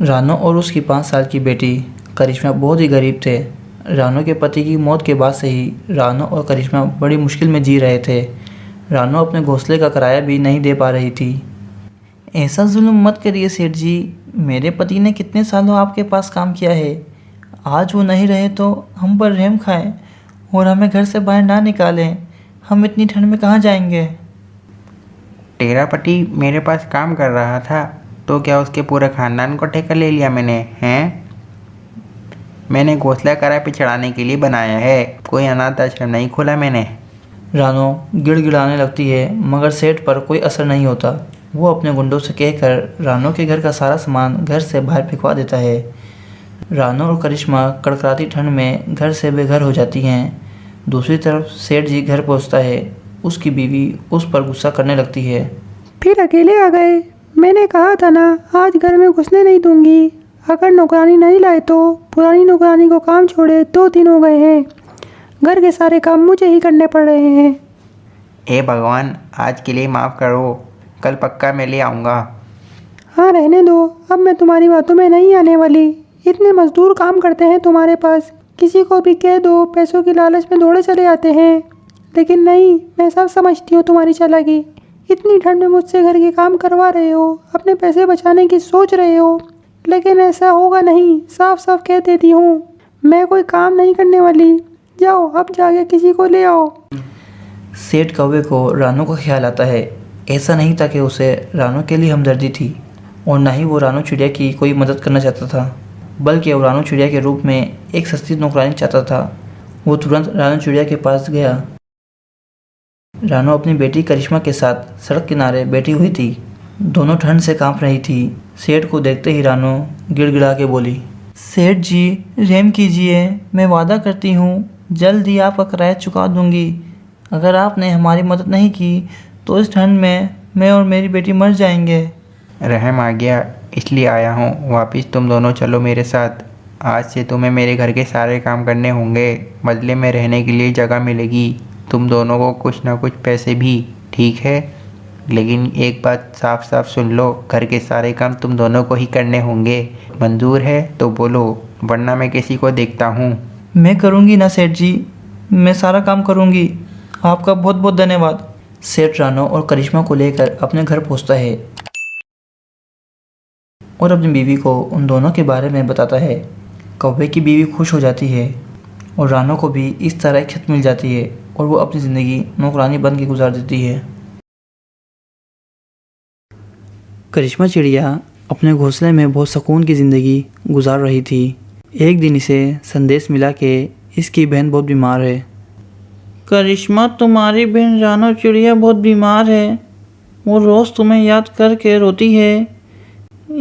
रानो और उसकी 5 साल की बेटी करिश्मा बहुत ही गरीब थे। रानो के पति की मौत के बाद से ही रानो और करिश्मा बड़ी मुश्किल में जी रहे थे। रानो अपने घोंसले का किराया भी नहीं दे पा रही थी। ऐसा जुल्म मत करिए सेठ जी, मेरे पति ने कितने सालों आपके पास काम किया है। आज वो नहीं रहे तो हम पर रहम खाएं और हमें घर से बाहर ना निकालें। हम इतनी ठंड में कहाँ जाएंगे। तेरा पति मेरे पास काम कर रहा था तो क्या उसके पूरे खानदान को ठेका ले लिया मैंने? हैं? मैंने घोंसला किराए पे चढ़ाने के लिए बनाया है, कोई अनाथ आश्रम नहीं खोला मैंने। रानो गिड़गिड़ाने लगती है मगर सेठ पर कोई असर नहीं होता। वो अपने गुंडों से कहकर रानो के घर का सारा सामान घर से बाहर फेंकवा देता है। रानो और करिश्मा कड़कड़ाती ठंड में घर से बेघर हो जाती हैं। दूसरी तरफ सेठ जी घर पहुंचता है। उसकी बीवी उस पर गुस्सा करने लगती है। फिर अकेले आ गए। मैंने कहा था ना आज घर में घुसने नहीं दूंगी। अगर नौकरानी नहीं लाए तो पुरानी नौकरानी को काम छोड़े 2 दिन हो गए हैं। घर के सारे काम मुझे ही करने पड़ रहे हैं। हे भगवान, आज के लिए माफ़ करो, कल पक्का मैं ले आऊँगा। हाँ रहने दो, अब मैं तुम्हारी बातों में नहीं आने वाली। इतने मजदूर काम करते हैं तुम्हारे पास, किसी को भी कह दो पैसों की लालच में दौड़े चले आते हैं। लेकिन नहीं, मैं सब समझती हूँ तुम्हारी चालाकी। इतनी ठंड में मुझसे घर के काम करवा रहे हो, अपने पैसे बचाने की सोच रहे हो, लेकिन ऐसा होगा नहीं। साफ साफ कह देती हूँ, मैं कोई काम नहीं करने वाली। जाओ अब जाके किसी को ले आओ। सेठ कौवे को रानो का ख्याल आता है। ऐसा नहीं था कि उसे रानो के लिए हमदर्दी थी और ना ही वो रानो चिड़िया की कोई मदद करना चाहता था, बल्कि वो रानो चिड़िया के रूप में एक सस्ती नौकरानी चाहता था। वो तुरंत रानो चिड़िया के पास गया। रानो अपनी बेटी करिश्मा के साथ सड़क किनारे बैठी हुई थी। दोनों ठंड से कांप रही थी। सेठ को देखते ही रानो गिड़गिड़ा के बोली, सेठ जी रहम कीजिए, मैं वादा करती हूँ जल्द ही आपका किराया चुका दूंगी। अगर आपने हमारी मदद नहीं की तो इस ठंड में मैं और मेरी बेटी मर जाएंगे। रहम आ गया इसलिए आया हूँ, वापस तुम दोनों चलो मेरे साथ। आज से तुम्हें मेरे घर के सारे काम करने होंगे, बदले में रहने के लिए जगह मिलेगी। तुम दोनों को कुछ ना कुछ पैसे भी, ठीक है? लेकिन एक बात साफ साफ सुन लो, घर के सारे काम तुम दोनों को ही करने होंगे। मंजूर है तो बोलो, वरना मैं किसी को देखता हूँ। मैं करूँगी ना सेठ जी, मैं सारा काम करूँगी। आपका बहुत बहुत धन्यवाद। सेठ रानो और करिश्मा को लेकर अपने घर पहुँचता है और अपनी बीवी को उन दोनों के बारे में बताता है। कौवे की बीवी खुश हो जाती है और रानो को भी इस तरह एक खत मिल जाती है और वो अपनी ज़िंदगी नौकरानी बन के गुजार देती है। करिश्मा चिड़िया अपने घोंसले में बहुत सुकून की ज़िंदगी गुजार रही थी। एक दिन इसे संदेश मिला कि इसकी बहन बहुत बीमार है। करिश्मा, तुम्हारी बहन रानो चिड़िया बहुत बीमार है। वो रोज़ तुम्हें याद करके रोती है।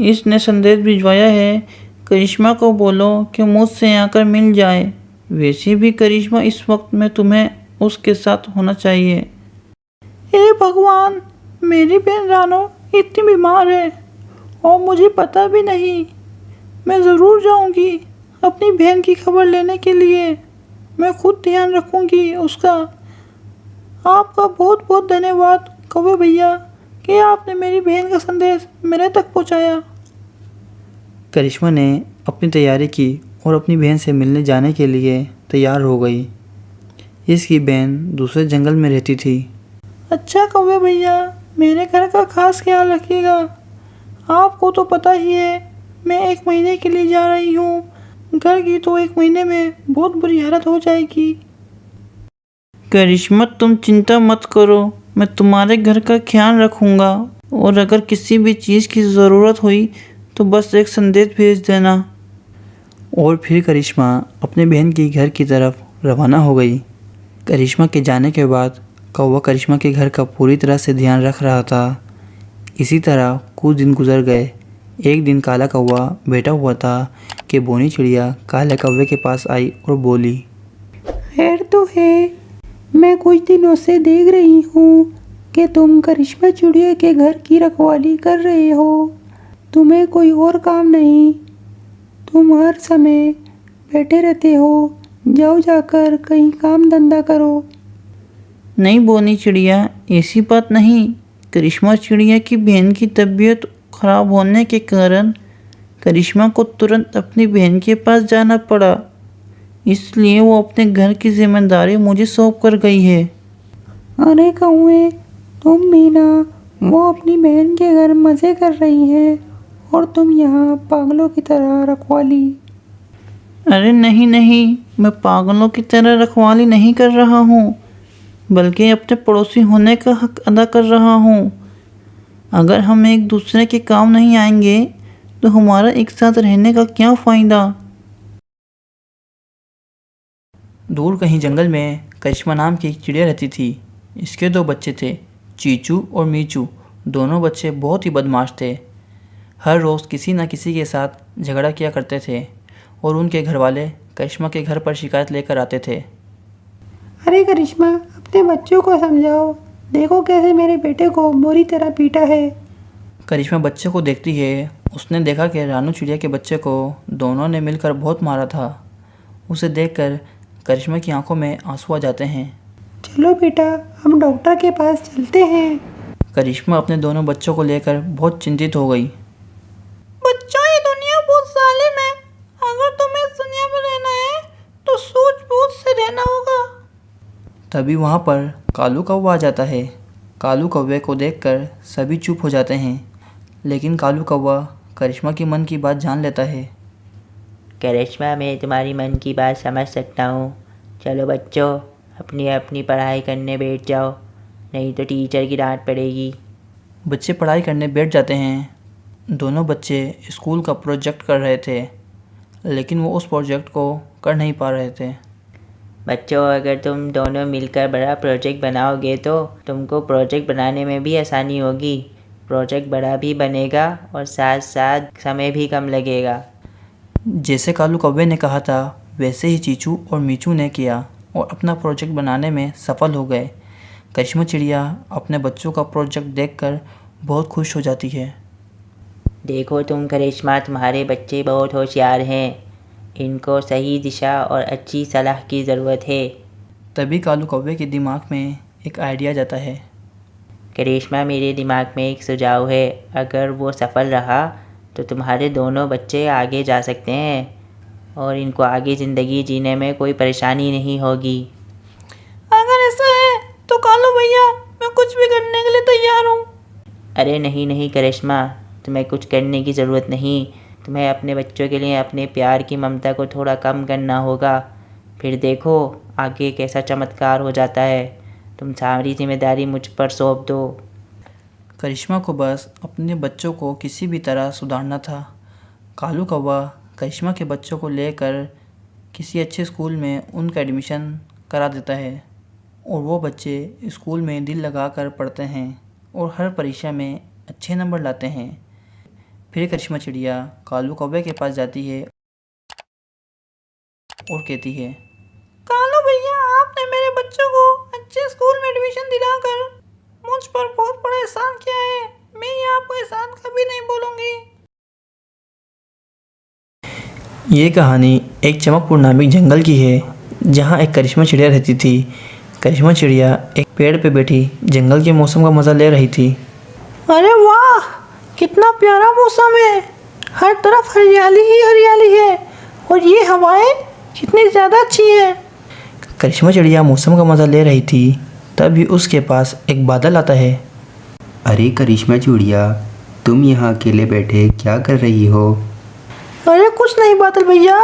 इसने संदेश भिजवाया है, करिश्मा को बोलो कि मुझसे आकर मिल जाए। वैसे भी करिश्मा इस वक्त में तुम्हें उसके साथ होना चाहिए। हे भगवान, मेरी बहन रानो इतनी बीमार है और मुझे पता भी नहीं। मैं ज़रूर जाऊंगी अपनी बहन की खबर लेने के लिए। मैं खुद ध्यान रखूंगी उसका। आपका बहुत बहुत धन्यवाद कौवे भैया कि आपने मेरी बहन का संदेश मेरे तक पहुंचाया। करिश्मा ने अपनी तैयारी की और अपनी बहन से मिलने जाने के लिए तैयार हो गई। इसकी बहन दूसरे जंगल में रहती थी। अच्छा कौवे भैया, मेरे घर का खास ख्याल रखिएगा। आपको तो पता ही है मैं 1 महीने के लिए जा रही हूँ। घर की तो 1 महीने में बहुत बुरी हालत हो जाएगी। करिश्मा, तुम चिंता मत करो, मैं तुम्हारे घर का ख्याल रखूँगा और अगर किसी भी चीज़ की ज़रूरत हुई तो बस एक संदेश भेज देना। और फिर करिश्मा अपने बहन की घर की तरफ रवाना हो गई। करिश्मा के जाने के बाद कौवा करिश्मा के घर का पूरी तरह से ध्यान रख रहा था। इसी तरह कुछ दिन गुजर गए। एक दिन काला कौवा बैठा हुआ था कि बोनी चिड़िया काले कौवे के पास आई और बोली, खैर तो है, मैं कुछ दिनों से देख रही हूँ कि तुम करिश्मा चिड़िया के घर की रखवाली कर रहे हो। तुम्हें कोई और काम नहीं, तुम हर समय बैठे रहते हो। जाओ जाकर कहीं काम धंधा करो। नहीं बोनी चिड़िया, ऐसी बात नहीं। करिश्मा चिड़िया की बहन की तबीयत खराब होने के कारण करिश्मा को तुरंत अपनी बहन के पास जाना पड़ा, इसलिए वो अपने घर की जिम्मेदारी मुझे सौंप कर गई है। अरे कौए, तुम भी ना, वो अपनी बहन के घर मज़े कर रही है और तुम यहाँ पागलों की तरह रखवाली। अरे नहीं नहीं, मैं पागलों की तरह रखवाली नहीं कर रहा हूँ, बल्कि अपने पड़ोसी होने का हक अदा कर रहा हूँ। अगर हम एक दूसरे के काम नहीं आएंगे तो हमारा एक साथ रहने का क्या फ़ायदा। दूर कहीं जंगल में करिश्मा नाम की एक चिड़िया रहती थी। इसके 2 बच्चे थे, चीचू और मीचू। दोनों बच्चे बहुत ही बदमाश थे। हर रोज़ किसी न किसी के साथ झगड़ा किया करते थे और उनके घर वाले करिश्मा के घर पर शिकायत लेकर आते थे। अरे करिश्मा, अपने बच्चों को समझाओ, देखो कैसे मेरे बेटे को बुरी तरह पीटा है। करिश्मा बच्चे को देखती है। उसने देखा कि रानू चिड़िया के बच्चे को दोनों ने मिलकर बहुत मारा था। उसे देखकर करिश्मा की आंखों में आंसू आ जाते हैं। चलो बेटा, हम डॉक्टर के पास चलते हैं। करिश्मा अपने दोनों बच्चों को लेकर बहुत चिंतित हो गई। बच्चों, ये दुनिया बहुत जालिम है। अगर तुम्हें इस दुनिया में रहना है तो सूझबूझ से रहना होगा। तभी वहाँ पर कालू कौवा आ जाता है। कालू कौवे को देखकर सभी चुप हो जाते हैं, लेकिन कालू कौवा करिश्मा की मन की बात जान लेता है। करिश्मा, मैं तुम्हारी मन की बात समझ सकता हूँ। चलो बच्चों, अपनी अपनी पढ़ाई करने बैठ जाओ, नहीं तो टीचर की डांट पड़ेगी। बच्चे पढ़ाई करने बैठ जाते हैं। दोनों बच्चे स्कूल का प्रोजेक्ट कर रहे थे, लेकिन वो उस प्रोजेक्ट को कर नहीं पा रहे थे। बच्चों, अगर तुम दोनों मिलकर बड़ा प्रोजेक्ट बनाओगे तो तुमको प्रोजेक्ट बनाने में भी आसानी होगी। प्रोजेक्ट बड़ा भी बनेगा और साथ साथ समय भी कम लगेगा। जैसे कालू कौवे ने कहा था, वैसे ही चीचू और मीचू ने किया और अपना प्रोजेक्ट बनाने में सफल हो गए। करिश्मा चिड़िया अपने बच्चों का प्रोजेक्ट देखकर बहुत खुश हो जाती है। देखो तुम करिश्मा, तुम्हारे बच्चे बहुत होशियार हैं। इनको सही दिशा और अच्छी सलाह की ज़रूरत है। तभी कालू कौवे के दिमाग में एक आइडिया जाता है। करिश्मा, मेरे दिमाग में एक सुझाव है। अगर वो सफल रहा तो तुम्हारे दोनों बच्चे आगे जा सकते हैं और इनको आगे ज़िंदगी जीने में कोई परेशानी नहीं होगी। अगर ऐसा है तो कालू भैया, मैं कुछ भी करने के लिए तैयार हूँ। अरे नहीं नहीं करिश्मा, तुम्हें कुछ करने की ज़रूरत नहीं। तुम्हें अपने बच्चों के लिए अपने प्यार की ममता को थोड़ा कम करना होगा। फिर देखो आगे कैसा चमत्कार हो जाता है। तुम सारी जिम्मेदारी मुझ पर सौंप दो। करिश्मा को बस अपने बच्चों को किसी भी तरह सुधारना था। कालू कौवा करिश्मा के बच्चों को लेकर किसी अच्छे स्कूल में उनका एडमिशन करा देता है और वो बच्चे स्कूल में दिल लगाकर पढ़ते हैं और हर परीक्षा में अच्छे नंबर लाते हैं। फिर करिश्मा चिड़िया कालू कौवे के पास जाती है और कहती है, कालू भैया, आपने मेरे बच्चों को अच्छे स्कूल में एडमिशन दिलाकर मुझ पर बहुत बड़ा एहसान किया है। मैं ये आपको एहसान कभी नहीं भूलूंगी। ये कहानी एक चमकपुर नामक जंगल की है, जहाँ एक करिश्मा चिड़िया रहती थी। करिश्मा चिड़िया एक पेड़ पे बैठी जंगल के मौसम का मज़ा ले रही थी। अरे वाह, कितना प्यारा मौसम है। हर तरफ हरियाली ही हरियाली है और ये हवाएं कितनी ज़्यादा अच्छी हैं। करिश्मा चिड़िया मौसम का मज़ा ले रही थी, तभी उसके पास एक बादल आता है। अरे करिश्मा चिड़िया, तुम यहाँ अकेले बैठे क्या कर रही हो? अरे कुछ नहीं बादल भैया,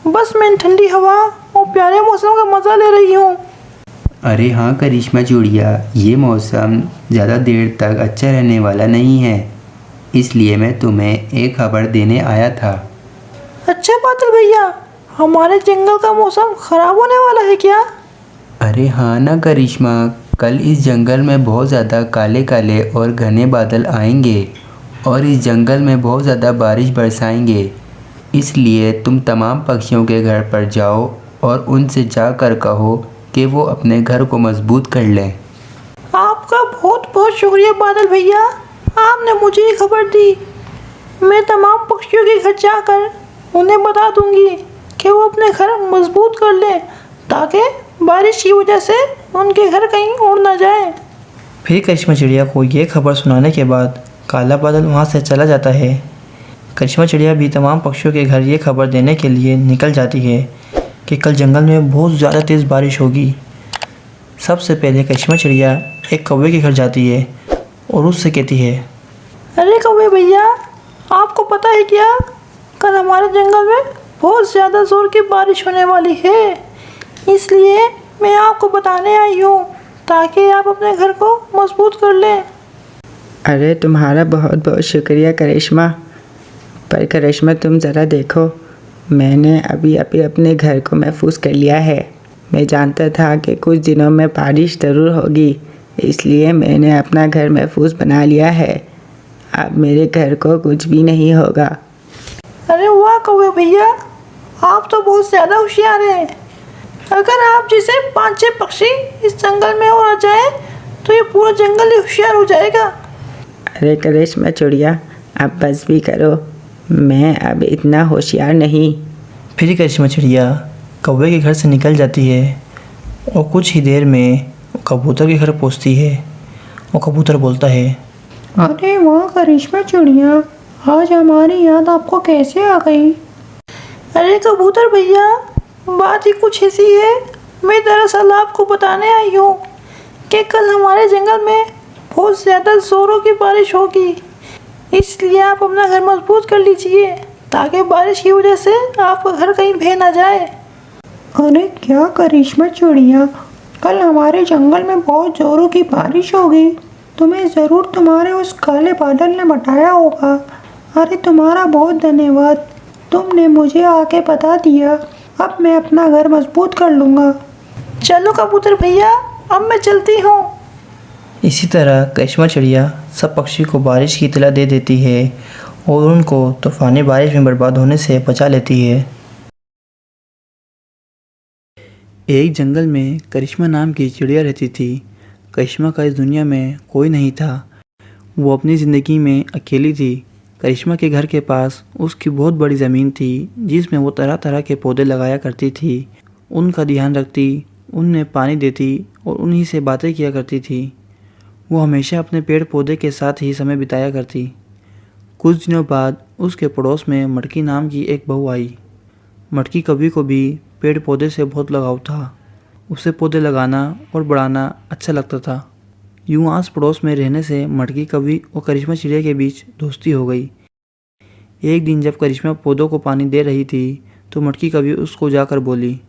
बस मैं ठंडी हवा और प्यारे मौसम का मज़ा ले रही हूँ। अरे हाँ करिश्मा चिड़िया, ये मौसम ज़्यादा देर तक अच्छा रहने वाला नहीं है, इसलिए मैं तुम्हें एक खबर देने आया था। अच्छा बादल भैया, हमारे जंगल का मौसम ख़राब होने वाला है क्या? अरे हाँ ना करिश्मा, कल इस जंगल में बहुत ज़्यादा काले काले और घने बादल आएंगे और इस जंगल में बहुत ज़्यादा बारिश बरसाएंगे। इसलिए तुम तमाम पक्षियों के घर पर जाओ और उनसे जाकर कहो कि वो अपने घर को मजबूत कर लें। आपका बहुत बहुत शुक्रिया बादल भैया, आपने मुझे ये खबर दी। मैं तमाम पक्षियों के घर जाकर उन्हें बता दूंगी कि वो अपने घर मजबूत कर लें, ताकि बारिश की वजह से उनके घर कहीं उड़ ना जाए। फिर करिश्मा चिड़िया को ये खबर सुनाने के बाद काला बादल वहाँ से चला जाता है। करिश्मा चिड़िया भी तमाम पक्षियों के घर ये खबर देने के लिए निकल जाती है कि कल जंगल में बहुत ज़्यादा तेज़ बारिश होगी। सबसे पहले करिश्मा चिड़िया एक कौवे के घर जाती है और उससे कहती है, अरे कौवे भैया, आपको पता है क्या, कल हमारे जंगल में बहुत ज़्यादा ज़ोर की बारिश होने वाली है। इसलिए मैं आपको बताने आई हूँ ताकि आप अपने घर को मजबूत कर लें। अरे तुम्हारा बहुत बहुत शुक्रिया करिश्मा। पर करिश्मा तुम ज़रा देखो, मैंने अभी अभी अपने घर को महफूज कर लिया है। मैं जानता था कि कुछ दिनों में बारिश ज़रूर होगी, इसलिए मैंने अपना घर महफूज बना लिया है। अब मेरे घर को कुछ भी नहीं होगा। अरे वाह कौवे भैया, आप तो बहुत ज़्यादा होशियार हैं। अगर आप जैसे 5-6 पक्षी इस जंगल में और आ जाए तो ये पूरा जंगल ही होशियार हो जाएगा। अरे करिश्मा चिड़िया, अब बस भी करो, मैं अब इतना होशियार नहीं। फिर करिश्मा चिड़िया कौवे के घर से निकल जाती है और कुछ ही देर में कबूतर के घर पहुंचती है और कबूतर बोलता है, अरे वाह करिश्मा चिड़िया, आज हमारी याद आपको कैसे आ गई। अरे कबूतर भैया, बात ही कुछ ऐसी है। मैं दरअसल आपको बताने आई हूँ कि कल हमारे जंगल में बहुत ज़्यादा ज़ोरों की बारिश होगी। इसलिए आप अपना घर मजबूत कर लीजिए ताकि बारिश की वजह से आपका घर कहीं बह ना जाए। अरे क्या करिश्मा चिड़िया, कल हमारे जंगल में बहुत ज़ोरों की बारिश होगी। तुम्हें ज़रूर तुम्हारे उस काले बादल ने बताया होगा। अरे तुम्हारा बहुत धन्यवाद, तुमने मुझे आके बता दिया। अब मैं अपना घर मजबूत कर लूँगा। चलो कबूतर भैया, अब मैं चलती हूँ। इसी तरह करिश्मा चिड़िया सब पक्षी को बारिश की इत्तला दे देती है और उनको तूफ़ानी बारिश में बर्बाद होने से बचा लेती है। एक जंगल में करिश्मा नाम की चिड़िया रहती थी। करिश्मा का इस दुनिया में कोई नहीं था। वो अपनी ज़िंदगी में अकेली थी। करिश्मा के घर के पास उसकी बहुत बड़ी ज़मीन थी जिसमें वो तरह तरह के पौधे लगाया करती थी। उनका ध्यान रखती, उन्हें पानी देती और उन्हीं से बातें किया करती थी। वो हमेशा अपने पेड़ पौधे के साथ ही समय बिताया करती। कुछ दिनों बाद उसके पड़ोस में मटकी नाम की एक बहू आई। मटकी कभी को भी पेड़ पौधे से बहुत लगाव था। उसे पौधे लगाना और बढ़ाना अच्छा लगता था। यूँ आस पड़ोस में रहने से मटकी कभी और करिश्मा चिड़िया के बीच दोस्ती हो गई। एक दिन जब करिश्मा पौधों को पानी दे रही थी तो मटकी कभी उसको जाकर बोली,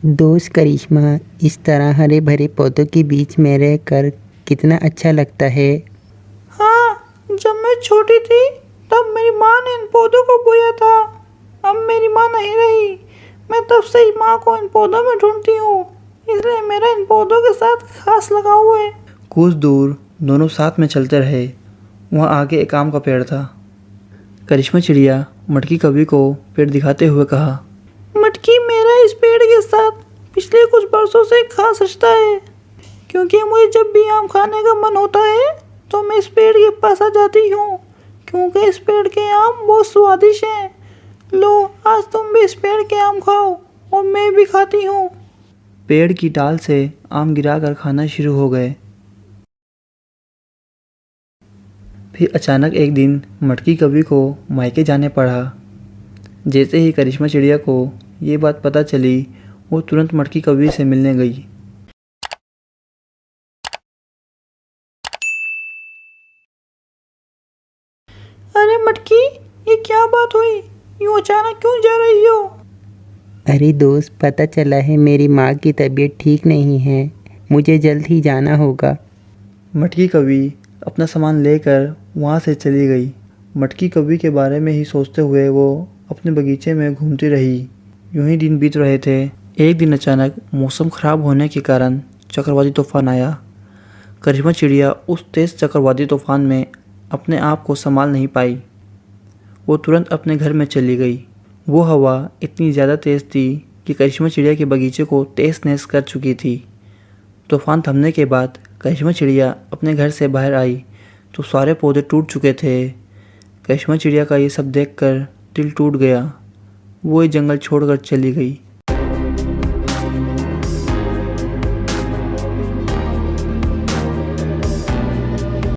दोस्त करिश्मा, इस तरह हरे भरे पौधों के बीच में रहकर कितना अच्छा लगता है। हाँ, जब मैं छोटी थी तब मेरी माँ ने इन पौधों को बोया था। अब मेरी माँ नहीं रही, मैं तब से ही माँ को इन पौधों में ढूंढती हूँ, इसलिए मेरा इन पौधों के साथ खास लगाव है। कुछ दूर दोनों साथ में चलते रहे। वहाँ आगे एक आम का पेड़ था। करिश्मा चिड़िया मटकी कभी को पेड़ दिखाते हुए कहा, मटकी, मेरा इस पेड़ के साथ पिछले कुछ बरसों से खास रिश्ता है, क्योंकि मुझे जब भी आम खाने का मन होता है तो मैं इस पेड़ के पास आ जाती हूँ, क्योंकि इस पेड़ के आम बहुत स्वादिष्ट हैं। लो, आज तुम भी इस पेड़ के आम खाओ और मैं भी खाती हूँ। पेड़ की डाल से आम गिराकर खाना शुरू हो गए। फिर अचानक एक दिन मटकी कभी को मायके जाने पड़ा। जैसे ही करिश्मा चिड़िया को ये बात पता चली, वो तुरंत मटकी कभी से मिलने गई। अरे मटकी, ये क्या बात हुई, यूँ अचानक क्यों जा रही हो? अरे दोस्त, पता चला है मेरी माँ की तबीयत ठीक नहीं है, मुझे जल्द ही जाना होगा। मटकी कभी अपना सामान लेकर वहाँ से चली गई। मटकी कभी के बारे में ही सोचते हुए वो अपने बगीचे में घूमती रही। यूं ही दिन बीत रहे थे। एक दिन अचानक मौसम ख़राब होने के कारण चक्रवाती तूफान आया। करिश्मा चिड़िया उस तेज़ चक्रवाती तूफान में अपने आप को संभाल नहीं पाई। वो तुरंत अपने घर में चली गई। वो हवा इतनी ज़्यादा तेज़ थी कि करिश्मा चिड़िया के बगीचे को तहस नहस कर चुकी थी। तूफान थमने के बाद करिश्मा चिड़िया अपने घर से बाहर आई तो सारे पौधे टूट चुके थे। करिश्मा चिड़िया का ये सब देखकर दिल टूट गया। वो ये जंगल छोड़कर चली गई।